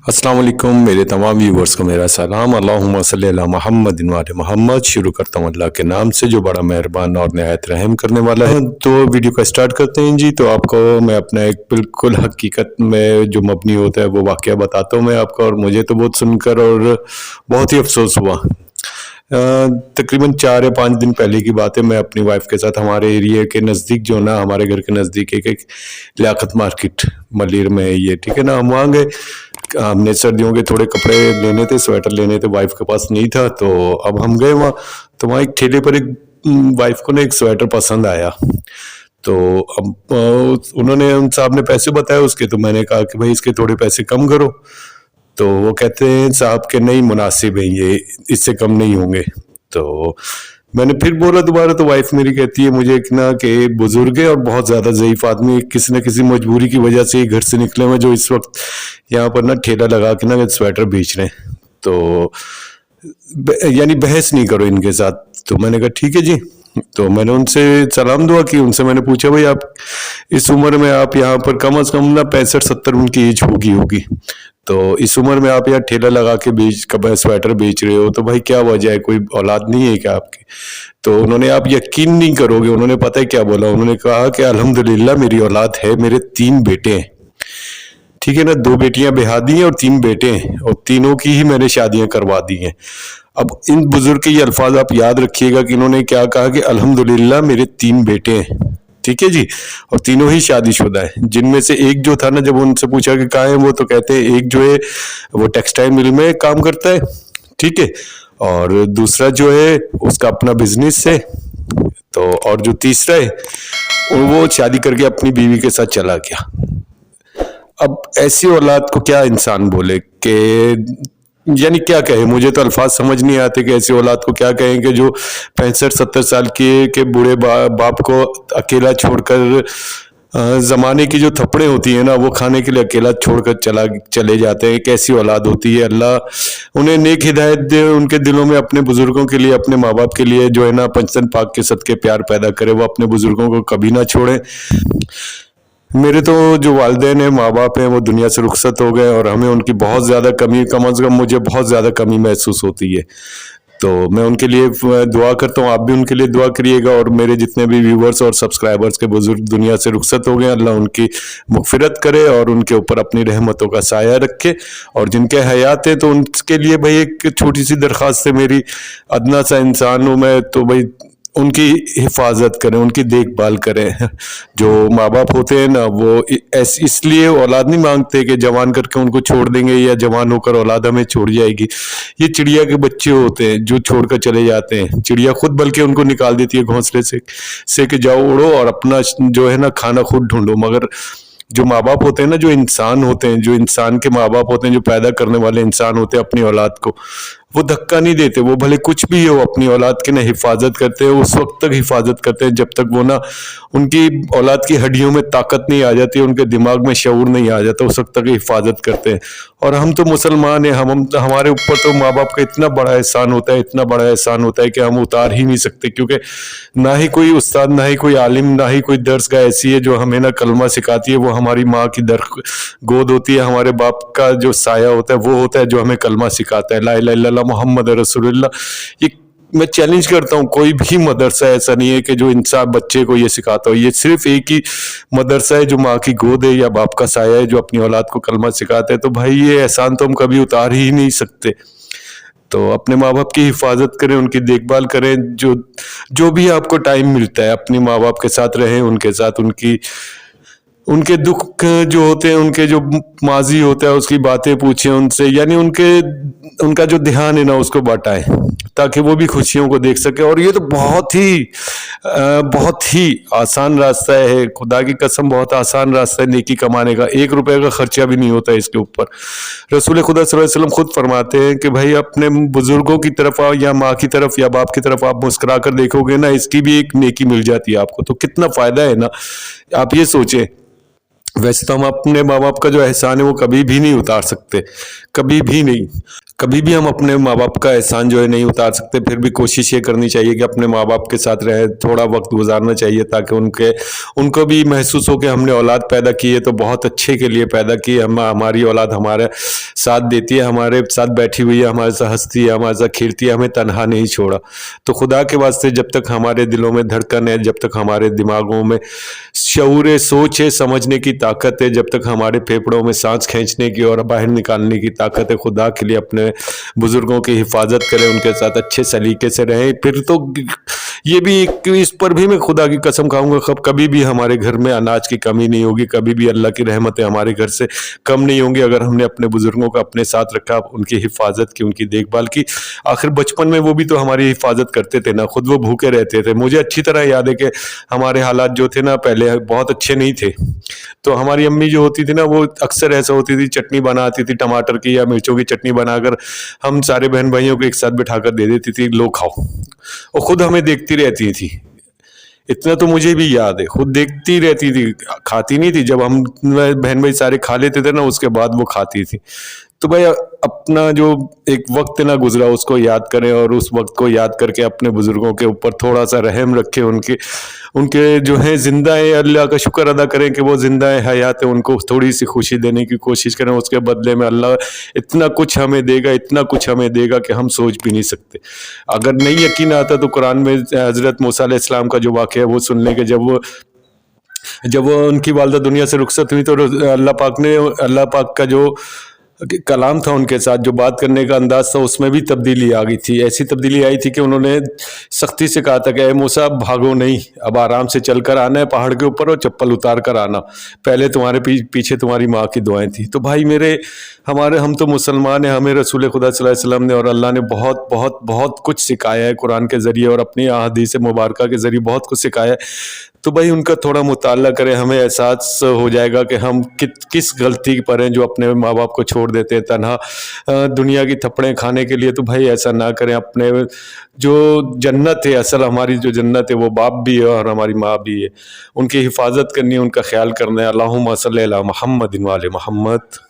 अस्सलाम वालेकुम मेरे तमाम व्यूवर्स को मेरा सलाम। अल्लाहुम्मा सल्ली अला मुहम्मद व आले मोहम्मद। शुरू करता हूँ अल्लाह के नाम से जो बड़ा मेहरबान और निहायत रहम करने वाला है। तो वीडियो को स्टार्ट करते हैं जी। तो आपको मैं अपना एक बिल्कुल हकीकत में जो मबनी होता है वो वाक़या बताता हूँ मैं आपको, और मुझे तो बहुत सुनकर और बहुत ही अफसोस हुआ। तकरीबन 4 या 5 दिन पहले की बात है। मैं अपनी वाइफ के साथ हमारे एरिया के नज़दीक जो ना, हमारे घर के नज़दीक एक लियाकत मार्केट मलिर में है ये, ठीक है ना। हम वहाँ गए, हमने सर्दियों के थोड़े कपड़े लेने थे, स्वेटर लेने थे, वाइफ के पास नहीं था। तो अब हम गए वहाँ, तो वहाँ एक ठेले पर एक वाइफ को ना एक स्वेटर पसंद आया। तो अब उन्होंने, उन साहब ने पैसे बताए उसके, तो मैंने कहा कि भाई इसके थोड़े पैसे कम करो। तो वो कहते हैं साहब के नहीं मुनासिब है ये, इससे कम नहीं होंगे। तो मैंने फिर बोला दोबारा, तो वाइफ मेरी कहती है मुझे ना कि बुजुर्ग है और बहुत ज़्यादा ज़ईफ आदमी, किसी न किसी मजबूरी की वजह से घर से निकले हुए, जो इस वक्त यहाँ पर ना ठेला लगा के ना स्वेटर बेच रहे हैं। तो यानी बहस नहीं करो इनके साथ। तो मैंने कहा ठीक है जी। तो मैंने उनसे सलाम दुआ की, उनसे मैंने पूछा भाई आप इस उम्र में आप यहाँ पर कम से कम ना 65-70 उनकी एज होगी, तो इस उम्र में आप यहाँ ठेला लगा के स्वेटर बेच रहे हो, तो भाई क्या वजह है, कोई औलाद नहीं है क्या आपकी? तो उन्होंने, आप यकीन नहीं करोगे, उन्होंने पता है क्या बोला? उन्होंने कहा कि अल्हम्दुलिल्लाह मेरी औलाद है, मेरे 3 बेटे हैं, ठीक है ना। 2 बेटियां ब्याह दी हैं और 3 बेटे हैं, और तीनों की ही मैंने शादियां करवा दी हैं। अब इन बुजुर्ग के ये अल्फाज आप याद रखिएगा कि इन्होंने क्या कहा कि अल्हम्दुलिल्लाह मेरे 3 बेटे हैं, ठीक है जी, और तीनों ही शादीशुदा है। जिनमें से एक जो था ना, जब उनसे पूछा कि कहाँ है वो, तो कहते हैं एक जो है वो टेक्सटाइल मिल में काम करता है, ठीक है, और दूसरा जो है उसका अपना बिजनेस है, तो और जो तीसरा है वो शादी करके अपनी बीवी के साथ चला गया। अब ऐसी औलाद को क्या इंसान बोले कि, यानी क्या कहे, मुझे तो अल्फाज समझ नहीं आते कि ऐसी औलाद को क्या कहें कि जो 65-70 साल के बूढ़े बाप को अकेला छोड़कर, जमाने की जो थप्पड़े होती है ना वो खाने के लिए अकेला छोड़कर चले जाते हैं। कैसी औलाद होती है? अल्लाह उन्हें नेक हिदायत दे, उनके दिलों में अपने बुजुर्गों के लिए, अपने माँ बाप के लिए जो है ना पंचतन पाक के सदके प्यार पैदा करे, वो अपने बुजुर्गों को कभी ना छोड़े। मेरे तो जो वालिदैन हैं, माँ बाप हैं, वो दुनिया से रुखसत हो गए और हमें उनकी बहुत ज़्यादा कमी, कम से कम मुझे बहुत ज़्यादा कमी महसूस होती है। तो मैं उनके लिए दुआ करता हूँ, आप भी उनके लिए दुआ करिएगा। और मेरे जितने भी व्यूवर्स और सब्सक्राइबर्स के बुजुर्ग दुनिया से रुखसत हो गए, अल्लाह उनकी मग़फ़िरत करे और उनके ऊपर अपनी रहमतों का साया रखे। और जिनके हयात हैं तो उनके लिए भाई एक छोटी सी दरख्वास्त है मेरी, अदना सा इंसान हूँ मैं, तो भाई उनकी हिफाजत करें, उनकी देखभाल करें। जो माँ बाप होते हैं ना वो इसलिए औलाद नहीं मांगते कि जवान करके उनको छोड़ देंगे या जवान होकर औलाद हमें छोड़ जाएगी। ये चिड़िया के बच्चे होते हैं जो छोड़कर चले जाते हैं, चिड़िया खुद बल्कि उनको निकाल देती है घोंसले से कि जाओ उड़ो और अपना जो है ना खाना खुद ढूंढो। मगर जो माँ बाप होते हैं ना, जो इंसान होते हैं, जो इंसान के माँ बाप होते हैं, जो पैदा करने वाले इंसान होते हैं, अपनी औलाद को वो धक्का नहीं देते। वो भले कुछ भी हो अपनी औलाद की ना हिफाजत करते हैं, उस वक्त तक हिफाजत करते हैं जब तक वो ना उनकी औलाद की हड्डियों में ताकत नहीं आ जाती, उनके दिमाग में शऊर नहीं आ जाता, उस वक्त तक हिफाजत करते हैं। और हम तो मुसलमान हैं, हमारे ऊपर तो माँ बाप का इतना बड़ा एहसान होता है, इतना बड़ा एहसान होता है कि हम उतार ही नहीं सकते। क्योंकि ना ही कोई उस्ताद, ना ही कोई आलिम, ना ही कोई दर्सगाह ऐसी है जो हमें ना कलमा सिखाती है। वो हमारी माँ की गोद होती है, हमारे बाप का जो साया होता है वो होता है जो हमें कलमा सिखाता है, ला इलाहा इल्लल्लाह मोहम्मद रसूलुल्लाह। ये मैं चैलेंज करता हूँ, कोई भी मदरसा ऐसा नहीं है कि जो इंसान बच्चे को ये सिखाता हो। ये सिर्फ एक ही मदरसा है जो माँ की गोद है या बाप का साया है, जो अपनी औलाद को कलमा सिखाता है। तो भाई ये एहसान तो हम कभी उतार ही नहीं सकते। तो अपने माँ बाप की हिफाजत करें, उनकी देखभाल करें, जो भी आपको टाइम मिलता है अपने माँ बाप के साथ रहें, उनके साथ उनके दुख जो होते हैं, उनके जो माजी होता है उसकी बातें पूछें उनसे, यानी उनका जो ध्यान है ना उसको बटाएं ताकि वो भी खुशियों को देख सके। और ये तो बहुत ही आसान रास्ता है, खुदा की कसम बहुत आसान रास्ता है नेकी कमाने का। 1 रुपए का खर्चा भी नहीं होता इसके ऊपर। रसूल खुदा सल्लल्लाहु अलैहि वसल्लम खुद फरमाते हैं कि भाई अपने बुजुर्गों की तरफ या माँ की तरफ या बाप की तरफ आप मुस्कुरा कर देखोगे ना, इसकी भी एक नेकी मिल जाती है आपको। तो कितना फायदा है ना, आप ये सोचें। वैसे तो हम अपने माँ बाप का जो एहसान है वो कभी भी नहीं उतार सकते, कभी भी नहीं। कभी भी हम अपने माँ बाप का एहसान जो है नहीं उतार सकते, फिर भी कोशिश ये करनी चाहिए कि अपने माँ बाप के साथ रहे, थोड़ा वक्त गुजारना चाहिए ताकि उनको भी महसूस हो कि हमने औलाद पैदा की है तो बहुत अच्छे के लिए पैदा की है, हमारी औलाद हमारे साथ देती है, हमारे साथ बैठी हुई है, हमारे साथ हंसती है, हमारे साथ खेलती है, हमें तनहा नहीं छोड़ा। तो खुदा के वास्ते जब तक हमारे दिलों में धड़कन है, जब तक हमारे दिमागों में शऊर है, सोच है, समझने की ताकत है, जब तक हमारे फेफड़ों में सांस खींचने की और बाहर निकालने की ताकत है, खुदा के लिए अपने बुजुर्गों की हिफाजत करें, उनके साथ अच्छे सलीके से रहें। फिर तो ये भी इस पर भी मैं खुदा की कसम खाऊंगा, कभी भी हमारे घर में अनाज की कमी नहीं होगी, कभी भी अल्लाह की रहमतें हमारे घर से कम नहीं होंगी अगर हमने अपने बुजुर्गों को अपने साथ रखा, उनकी हिफाजत की, उनकी देखभाल की। आखिर बचपन में वो भी तो हमारी हिफाजत करते थे ना, खुद वो भूखे रहते थे। मुझे अच्छी तरह याद है कि हमारे हालात जो थे ना पहले बहुत अच्छे नहीं थे, तो हमारी अम्मी जो होती थी ना वो अक्सर ऐसा होती थी, चटनी बनाती थी टमाटर की या मिर्चों की चटनी बनाकर हम सारे बहन भाइयों को एक साथ बिठाकर दे देती थी, लो खाओ, और खुद हमें देखती रहती थी। इतना तो मुझे भी याद है, खुद देखती रहती थी, खाती नहीं थी। जब हम बहन भाई सारे खा लेते थे ना उसके बाद वो खाती थी। तो भाई अपना जो एक वक्त ना गुजरा उसको याद करें, और उस वक्त को याद करके अपने बुजुर्गों के ऊपर थोड़ा सा रहम रखें, उनके जो है जिंदा है, अल्लाह का शुक्र अदा करें कि वो जिंदा है, हयात है, उनको थोड़ी सी खुशी देने की कोशिश करें। उसके बदले में अल्लाह इतना कुछ हमें देगा, इतना कुछ हमें देगा कि हम सोच भी नहीं सकते। अगर नहीं यकीन आता तो कुरान में हजरत मूसा अलैहि सलाम का जो वाक़या है वो सुन लें कि जब वो उनकी वालिदा दुनिया से रुखसत हुई तो अल्लाह पाक का जो कलाम था उनके साथ, जो बात करने का अंदाज था, उसमें भी तब्दीली आ गई थी। ऐसी तब्दीली आई थी कि उन्होंने सख्ती से कहा था कि ए मूसा भागो नहीं, अब आराम से चलकर आना है पहाड़ के ऊपर और चप्पल उतार कर आना, पहले तुम्हारे पीछे तुम्हारी माँ की दुआएं थी। तो भाई मेरे हम तो मुसलमान हैं, हमें रसूल खुदा सल्लल्लाहु अलैहि वसल्लम ने और अल्लाह ने बहुत बहुत बहुत कुछ सिखाया है कुरान के ज़रिए और अपनी अहादीस मुबारका के ज़रिए बहुत कुछ सिखाया है। तो भाई उनका थोड़ा मुताला करें, हमें एहसास हो जाएगा कि हम किस गलती पर हैं जो अपने माँ बाप को छोड़ देते हैं तन्हा दुनिया की थप्पड़ें खाने के लिए। तो भाई ऐसा ना करें। अपने जो जन्नत है, असल हमारी जो जन्नत है वो बाप भी है और हमारी माँ भी है, उनकी हिफाजत करनी है, उनका ख्याल करना है। अल्लाहुम्मा सल्ली अला मुहम्मदिन व आले मुहम्मद।